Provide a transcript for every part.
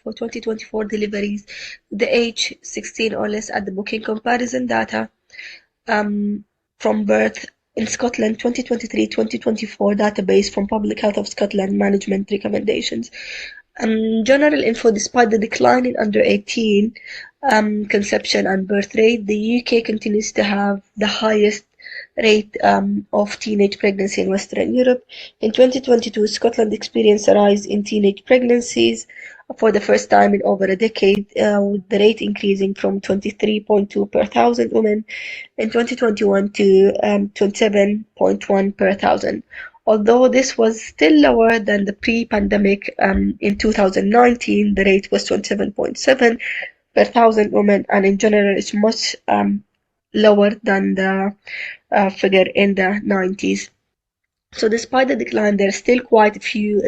for 2024 deliveries, the age 16 or less at the booking. Comparison data from birth in Scotland 2023-2024 database from Public Health of Scotland management recommendations. General info: despite the decline in under 18 conception and birth rate, the UK continues to have the highest rate of teenage pregnancy in Western Europe. In 2022, Scotland experienced a rise in teenage pregnancies for the first time in over a decade, with the rate increasing from 23.2 per thousand women in 2021 to 27.1 per thousand. Although this was still lower than the pre-pandemic, in 2019, the rate was 27.7 per thousand women, and in general, it's much lower than the figure in the 90s. So despite the decline, there are still quite a few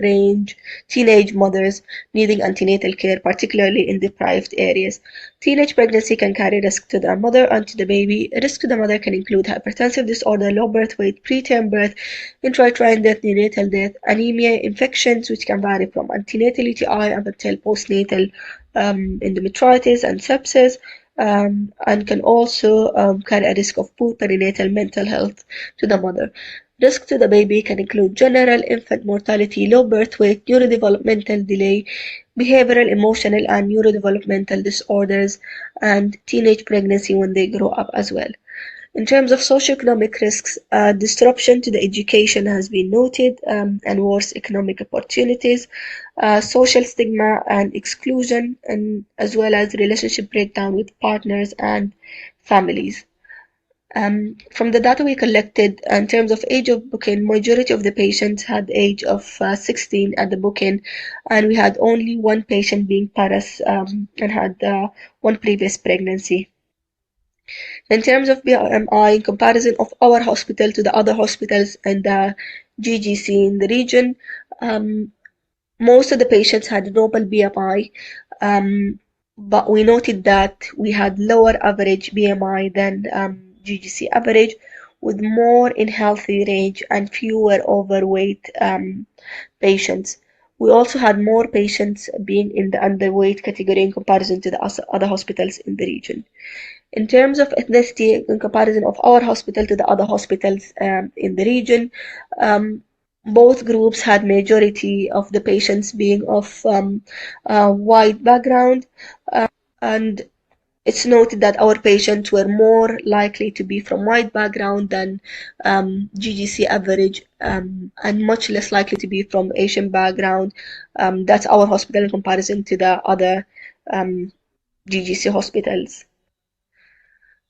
teenage mothers needing antenatal care, particularly in deprived areas. Teenage pregnancy can carry risk to the mother and to the baby. Risk to the mother can include hypertensive disorder, low birth weight, preterm birth, intrauterine death, neonatal death, anemia, infections, which can vary from antenatal UTI up until postnatal endometritis and sepsis, and can also carry a risk of poor perinatal mental health to the mother. Risk to the baby can include general infant mortality, low birth weight, neurodevelopmental delay, behavioral, emotional, and neurodevelopmental disorders, and teenage pregnancy when they grow up as well. In terms of socioeconomic risks, disruption to the education has been noted, and worse economic opportunities, social stigma and exclusion, and as well as relationship breakdown with partners and families. From the data we collected, in terms of age of booking, majority of the patients had the age of 16 at the booking, and we had only one patient being paras and had one previous pregnancy. In terms of BMI, in comparison of our hospital to the other hospitals and the GGC in the region, most of the patients had normal BMI, but we noted that we had lower average BMI than GGC average, with more in healthy range and fewer overweight patients. We also had more patients being in the underweight category in comparison to the other hospitals in the region. In terms of ethnicity, in comparison of our hospital to the other hospitals in the region, both groups had majority of the patients being of white background, and it's noted that our patients were more likely to be from white background than GGC average, and much less likely to be from Asian background. That's our hospital in comparison to the other GGC hospitals.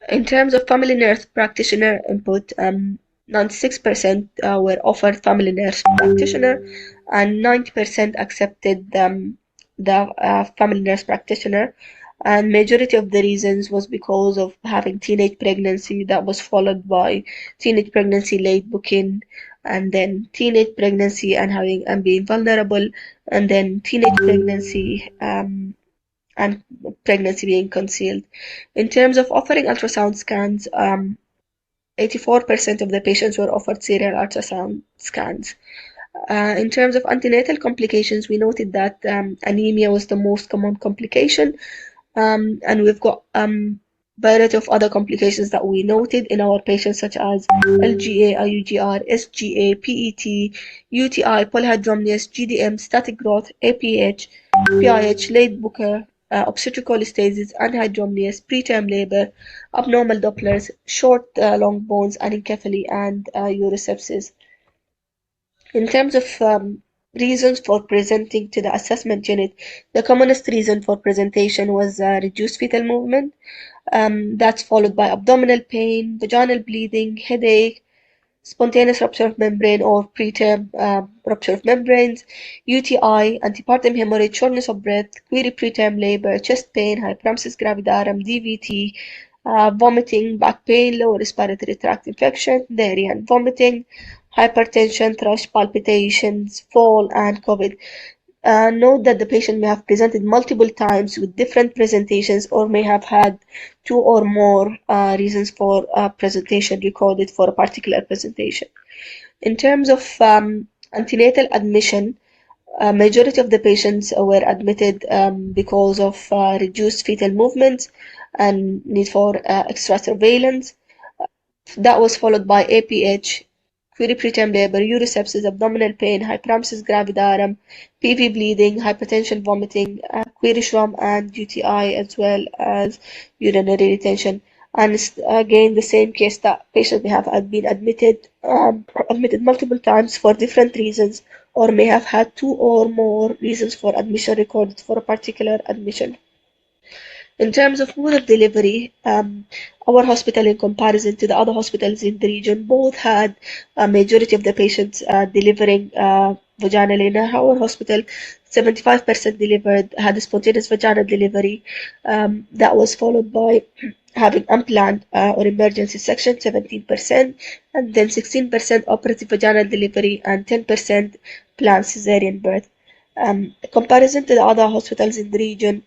In terms of family nurse practitioner input, 96% were offered family nurse practitioner, and 90% accepted the family nurse practitioner. And majority of the reasons was because of having teenage pregnancy that was followed by teenage pregnancy late booking, and then teenage pregnancy and being vulnerable, and then teenage pregnancy and pregnancy being concealed. In terms of offering ultrasound scans, 84% of the patients were offered serial ultrasound scans. In terms of antenatal complications, we noted that anemia was the most common complication, and we've got variety of other complications that we noted in our patients, such as LGA, IUGR, SGA, PET, UTI, polyhydramnios, GDM, static growth, APH, PIH, late Booker, obstetric cholestasis, anhydramnios, preterm labor, abnormal Dopplers, short long bones, anencephaly, and urosepsis. In terms of reasons for presenting to the assessment unit, the commonest reason for presentation was reduced fetal movement. That's followed by abdominal pain, vaginal bleeding, headache, spontaneous rupture of membrane or preterm rupture of membranes, UTI, antepartum hemorrhage, shortness of breath, query preterm labor, chest pain, hyperemesis gravidarum, DVT, vomiting, back pain, lower respiratory tract infection, diarrhea and vomiting, hypertension, thrush, palpitations, fall, and COVID. Note that the patient may have presented multiple times with different presentations, or may have had two or more reasons for presentation recorded for a particular presentation. In terms of antenatal admission, A majority of the patients were admitted because of reduced fetal movements and need for extra surveillance. That was followed by APH, query preterm labor, urosepsis, abdominal pain, hyperemesis gravidarum, PV bleeding, hypertension, vomiting, query Schramm, and UTI, as well as urinary retention. And again, the same case that patients may have been admitted multiple times for different reasons, or may have had two or more reasons for admission recorded for a particular admission. In terms of mode of delivery, our hospital, in comparison to the other hospitals in the region, both had a majority of the patients delivering vaginally. In our hospital, 75% delivered had a spontaneous vaginal delivery. That was followed by having unplanned or emergency section, 17%, and then 16% operative vaginal delivery, and 10% planned cesarean birth. Comparison to the other hospitals in the region,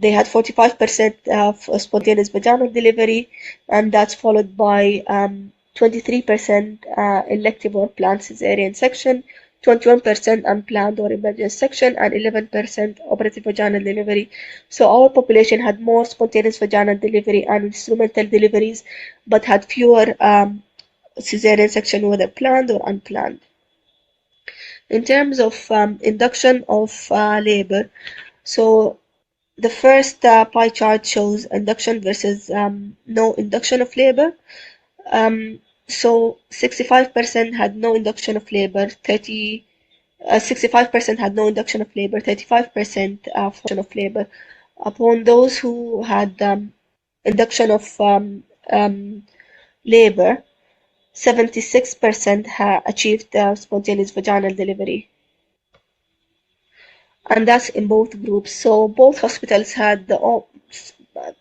they had 45% of spontaneous vaginal delivery, and that's followed by 23% elective or planned cesarean section, 21% unplanned or emergency section, and 11% operative vaginal delivery. So our population had more spontaneous vaginal delivery and instrumental deliveries, but had fewer cesarean section, whether planned or unplanned. In terms of induction of labor, so the first pie chart shows induction versus no induction of labor. So 65% had no induction of labor, 65% had no induction of labor, 35% of labor. Upon those who had induction of labor, 76% achieved spontaneous vaginal delivery. And that's in both groups. So both hospitals had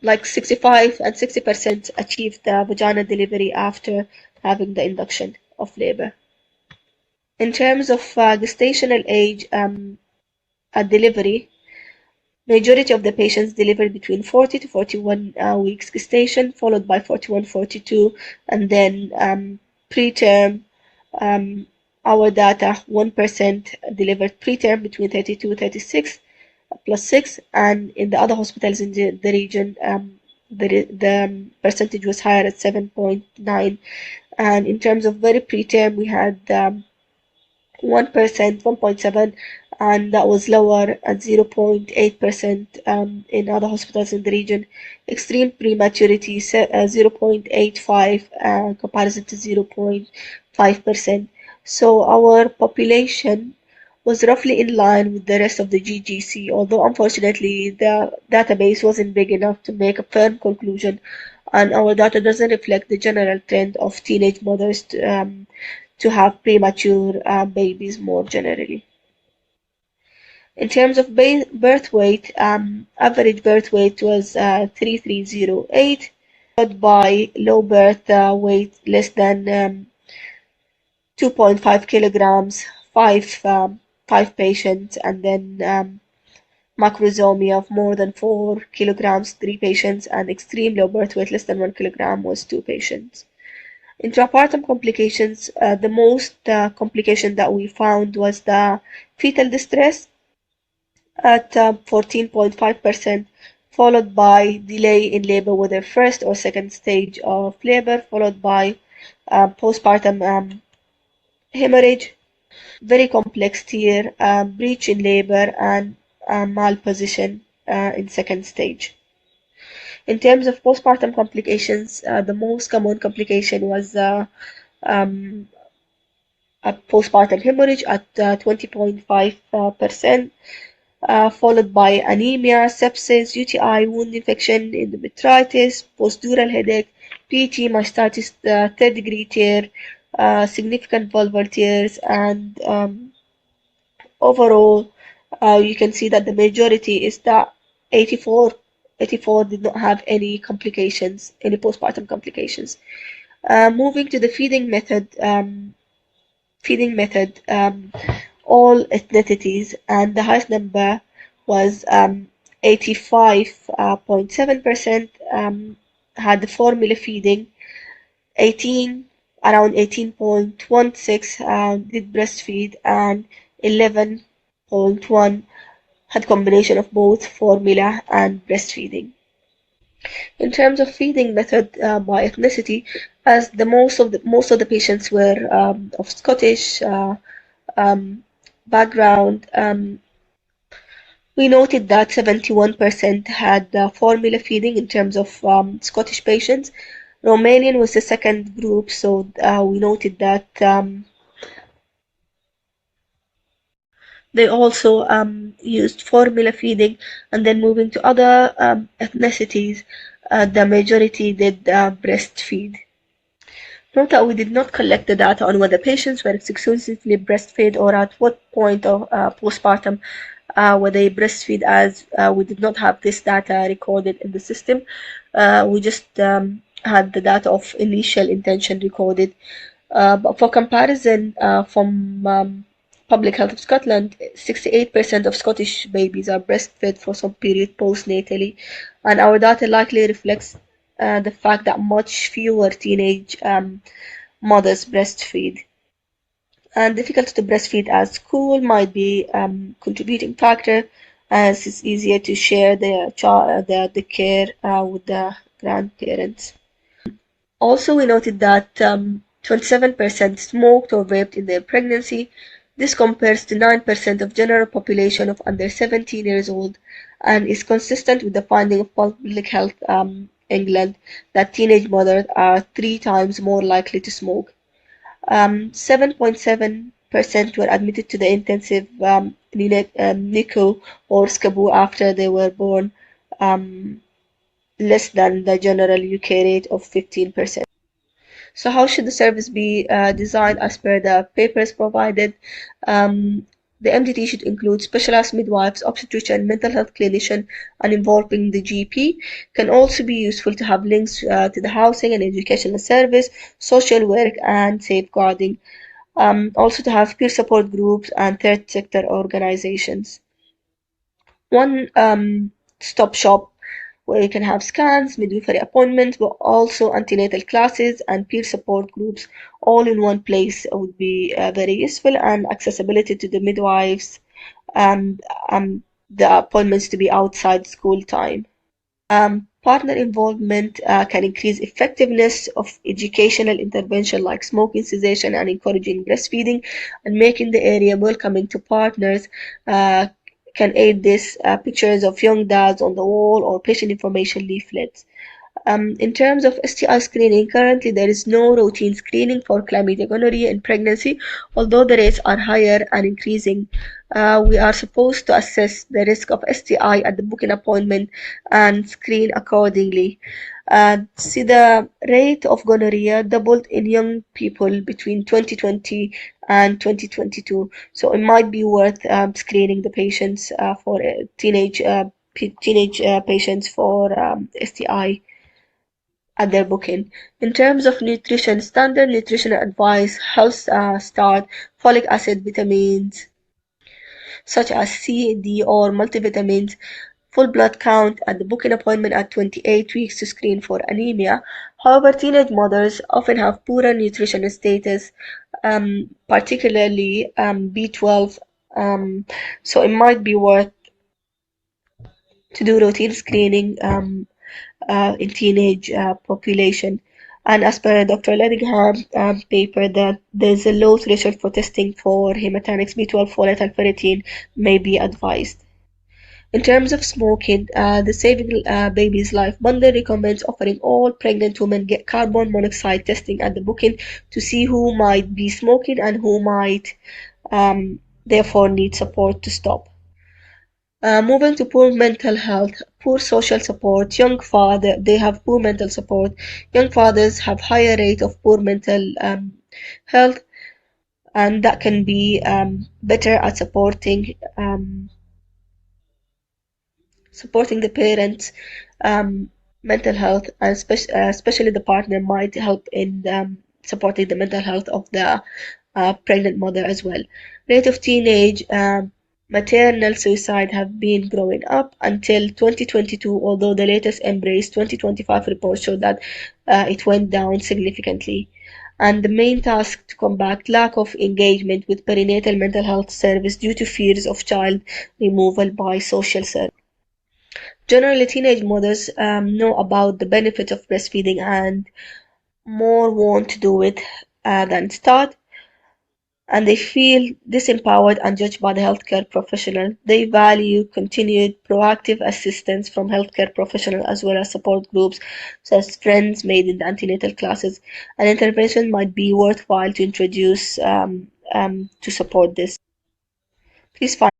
like 65 and 60% achieved the vaginal delivery after having the induction of labor. In terms of gestational age at delivery, majority of the patients delivered between 40 to 41 weeks gestation, followed by 41, 42, and then preterm. Our data, 1% delivered preterm between 32 and 36 plus 6, and in the other hospitals in the region, the percentage was higher at 7.9. And in terms of very preterm, we had 1%, 1.7, and that was lower at 0.8% in other hospitals in the region. Extreme prematurity, 0.85, comparison to 0.5%. So our population was roughly in line with the rest of the GGC, although unfortunately the database wasn't big enough to make a firm conclusion, and our data doesn't reflect the general trend of teenage mothers to have premature babies more generally. In terms of birth weight, average birth weight was 3308, followed by low birth weight less than 2.5 kilograms, five patients, and then macrosomia of more than 4 kilograms, 3 patients, and extreme low birth weight less than 1 kilogram was 2 patients. Intrapartum complications, the most complication that we found was the fetal distress at 14.5%, followed by delay in labor, whether first or second stage of labor, followed by postpartum hemorrhage, very complex tear, breach in labor, and malposition in second stage. In terms of postpartum complications, the most common complication was a postpartum hemorrhage at 20.5%, followed by anemia, sepsis, UTI, wound infection, endometritis, postdural headache, PET, mastitis, third degree tear, significant vulvar tears, and overall, you can see that the majority is that 84 did not have any complications, any postpartum complications. Moving to the feeding method, all ethnicities, and the highest number was 85.7% had the formula feeding, around 18.16 did breastfeed, and 11.1 had combination of both formula and breastfeeding. In terms of feeding method by ethnicity, as most of the patients were of Scottish um, background, we noted that 71% had formula feeding in terms of Scottish patients. Romanian was the second group, so we noted that they also used formula feeding, and then moving to other ethnicities, the majority did breastfeed. Note that we did not collect the data on whether patients were exclusively breastfed or at what point of postpartum were they breastfeed, as we did not have this data recorded in the system. We just had the data of initial intention recorded. But for comparison, from Public Health of Scotland, 68% of Scottish babies are breastfed for some period postnatally, and our data likely reflects the fact that much fewer teenage mothers breastfeed. And difficulty to breastfeed at school might be contributing factor, as it's easier to share the care with the grandparents. Also, we noted that 27% smoked or vaped in their pregnancy. This compares to 9% of general population of under 17 years old, and is consistent with the finding of Public Health England that teenage mothers are 3 times more likely to smoke. 7.7% were admitted to the intensive NICU or SCABU after they were born, less than the general UK rate of 15%. So how should the service be designed as per the papers provided? The MDT should include specialized midwives, obstetrician, mental health clinician, and involving the GP. Can also be useful to have links to the housing and educational service, social work, and safeguarding. Also to have peer support groups and third sector organizations. One stop shop where you can have scans, midwifery appointments, but also antenatal classes and peer support groups all in one place would be very useful, and accessibility to the midwives and the appointments to be outside school time. Partner involvement can increase effectiveness of educational intervention like smoking cessation and encouraging breastfeeding, and making the area welcoming to partners can aid this. Pictures of young dads on the wall or patient information leaflets. In terms of STI screening, currently there is no routine screening for chlamydia gonorrhea in pregnancy, although the rates are higher and increasing. We are supposed to assess the risk of STI at the booking appointment and screen accordingly. See, the rate of gonorrhea doubled in young people between 2020 and 2022, so it might be worth screening the patients for teenage patients for STI at their booking. In terms of nutrition, standard nutritional advice, health start, folic acid, vitamins such as C, D, or multivitamins, full blood count at the booking appointment at 28 weeks to screen for anemia. However, teenage mothers often have poorer nutritional status, particularly B12, so it might be worth to do routine screening in teenage population. And as per Dr. Ledingham's paper, that there's a low threshold for testing for hematinics, B12, folate, and ferritin may be advised. In terms of smoking, the Saving Baby's Life Bundle recommends offering all pregnant women get carbon monoxide testing at the booking to see who might be smoking and who might therefore need support to stop. Moving to poor mental health, poor social support, young father, they have poor mental support. Young fathers have higher rate of poor mental health, and that can be better at supporting the parents' mental health, and especially the partner might help in supporting the mental health of the pregnant mother as well. Rate of teenage maternal suicide have been growing up until 2022, although the latest Embrace 2025 report showed that it went down significantly. and the main task to combat lack of engagement with perinatal mental health service due to fears of child removal by social service. Generally, teenage mothers know about the benefits of breastfeeding and more want to do it than start, and they feel disempowered and judged by the healthcare professional. They value continued proactive assistance from healthcare professionals as well as support groups such as friends made in the antenatal classes. An intervention might be worthwhile to introduce to support this. Please find